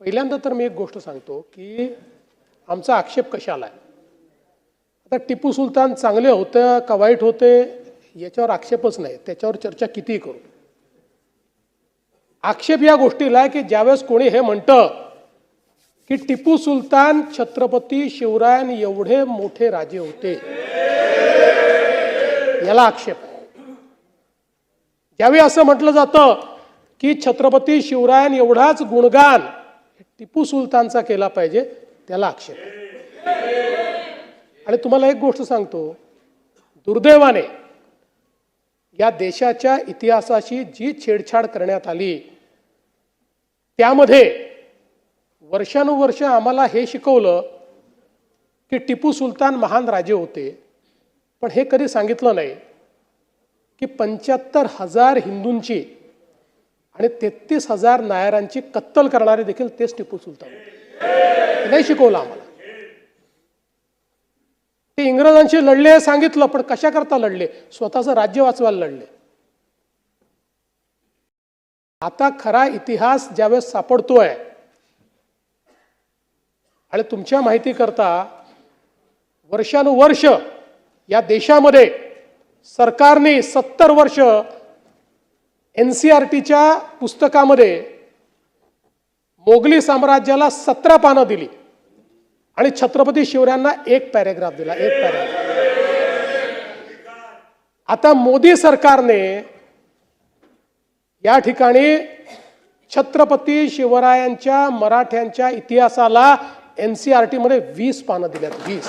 पहिल्यांदा तर मी एक गोष्ट सांगतो की आमचा आक्षेप कशाला आहे. आता टिपू सुलतान चांगले होते का वाईट होते याच्यावर आक्षेपच नाही, त्याच्यावर चर्चा कितीही करू. आक्षेप या गोष्टीला आहे की ज्यावेळेस कोणी हे म्हणतं की टिपू सुलतान छत्रपती शिवरायां एवढे मोठे राजे होते, याला आक्षेप आहे. ज्यावेळी असं म्हटलं जातं की छत्रपती शिवरायां एवढाच गुणगान टिपू सुलतानचा केला पाहिजे, त्याला आक्षेप आहे. आणि तुम्हाला एक गोष्ट सांगतो, दुर्दैवाने या देशाच्या इतिहासाशी जी छेडछाड करण्यात आली त्यामध्ये वर्षानुवर्ष आम्हाला हे शिकवलं की टिपू सुलतान महान राजे होते, पण हे कधी सांगितलं नाही की 75,000 हिंदूंची आणि 33,000 नायरांची कत्तल करणारे देखील तेच टिपू सुलतान होते. नाही शिकवलं आम्हाला. ते इंग्रजांशी लढले सांगितलं, पण कशा करता लढले? स्वतःचं राज्य वाचवायला लढले. आता खरा इतिहास ज्यावेळेस सापडतोय, आणि तुमच्या माहिती करता वर्षानुवर्ष या देशामध्ये सरकारने 70 वर्ष NCERTच्या पुस्तकामध्ये मोगली साम्राज्याला 17 पानं दिली आणि छत्रपती शिवरायांना 1 पॅरेग्राफ दिला, 1 पॅरेग्राफ. आता मोदी सरकारने या ठिकाणी छत्रपती शिवरायांच्या मराठ्यांच्या इतिहासाला NCERT मध्ये 20 पानं दिल्यात, 20.